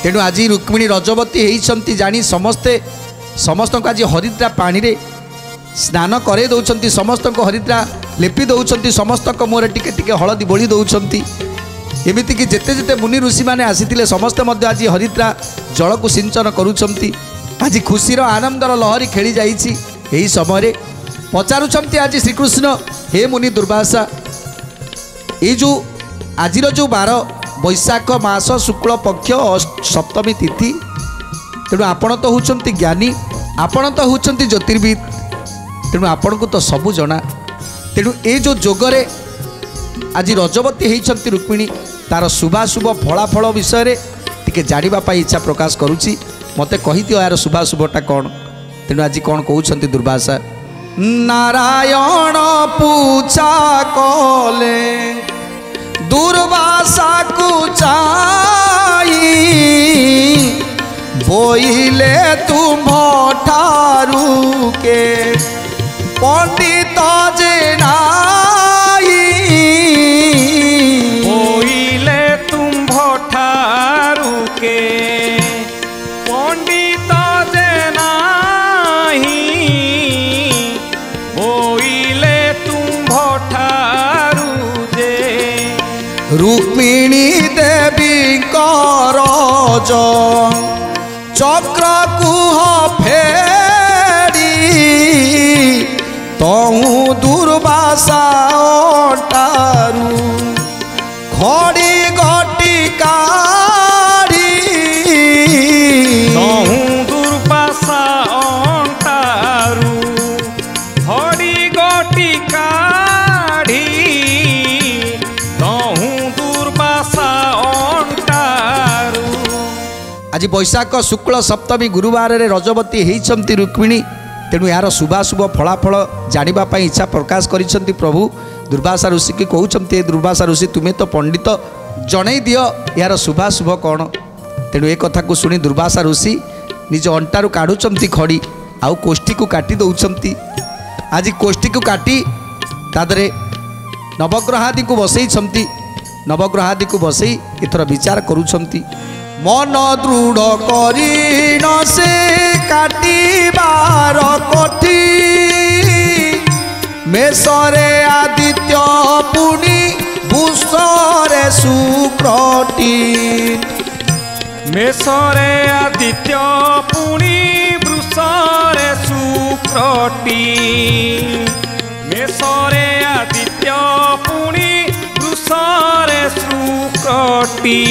तेणु आज रुक्मिणी रजवती होती जानी समस्ते समस्त को आज हरिद्रा पानी रे स्नान करे दौरान समस्त को हरिद्रा लेपि दौरान समस्त मुहर टिके टिके हलदी बोली दौरान एमती कि जेते जेते मुनि ऋषि मैंने आसी समस्ते आज हरिद्रा जल को सिंचन करुँच आज खुशीर आनंदर लहरी खेली जाइए समय पचारुंट आज श्रीकृष्ण हे मुनि दुर्वासा ये जो आज जो बार बैशाख मास शुक्ल पक्ष सप्तमी तिथि तेणु आपण तो होती ज्ञानी आपण तो होती ज्योतिर्विद तेणु आपण को तो सबू जना तेणु ये जो जोगरे आज रजवती होती रुक्मिणी तार शुभाशुभ फलाफल विषय टिके जानापी इच्छा प्रकाश करुच्ची मते कही दियो यार शुभाशुभटा कौन तेणु आज कौन कहते दुर्वासा नारायण पूजा कले दुर्वासा को चाई बोइले तुम ठारू के पंडित जे नाई बोइले तुम ठारू के पंडित जे नाही बोइले तुम ठारू जे रुक्मिणी देवी करज चक्र कुह फेरी तहु दुर्वासा टारू खड़ी गटी काढ़ी तहु दुर्वासा टारू खड़ी गटी काढ़ी तहु दुर्वासा टारू। आज बैशाख शुक्ल सप्तमी गुरुवार रे रजवती होती रुक्मिणी तेणु यार शुभाशुभ फलाफल जानापी इच्छा प्रकाश करिसेंती प्रभु दुर्वासा ऋषि की कहते दुर्वासा ऋषि तुम्हें तो पंडित जनै दियो यार शुभाशुभ कौन तेणु ए कथा को शुणी दुर्वासा ऋषि निज अंटारू काढ़ुंट खड़ी आउ कोष्ठी को काटी दौरान आज कोष्ठी को काटी तादरे नवग्रहादि को बसई नवग्रहादि को बसई एथर विचार करुछंती मन दृढ़ करी न से काटिबार कठी मेषरे आदित्य पुनि भूषरे सुक्रटी मेषरे आदित्य पुनि वृषरे सुक्रटी मेषरे आदित्य पुनि वृषरे सुक्रटी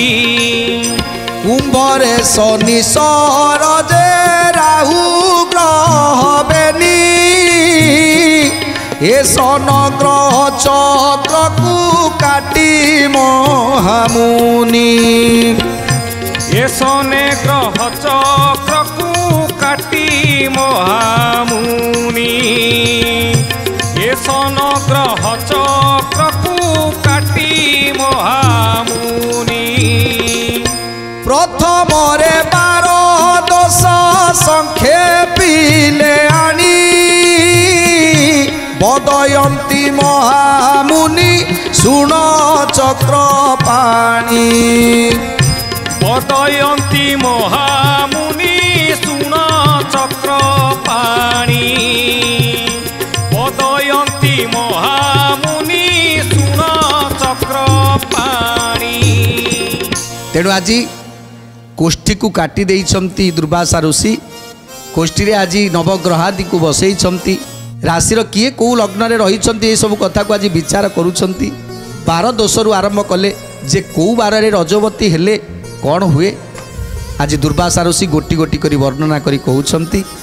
कुंभरे शनि सरजे राहु ग्रह बेनी ए सन ग्रह चक्र को काटी महामुनि ए सने ग्रह चक्र को काटी महामुनि ए सन ग्रह चक्र को काटी महामुनि प्रथम रे 12 दोष संक्षेपिले आनी बदयंती महामुनि सुन चक्र पाणी बदयंती महामुनि सुन चक्र पाणी बदयंती महामुनि सुन चक्र पाणी। तेणु आज कोष्ठी को काटी देइछंती दुर्वासा ऋषि कोष्ठी रे आज नवग्रहादि को बसई राशि किए कौ लग्न रे रही ये सब कथा को आज विचार करुछंती 12 दोषरु आरंभ कले जे कौ बार रे रजवती हेले कौन हुए आज दुर्वासा ऋषि गोटी गोटी करी वर्णना करी कहउछंती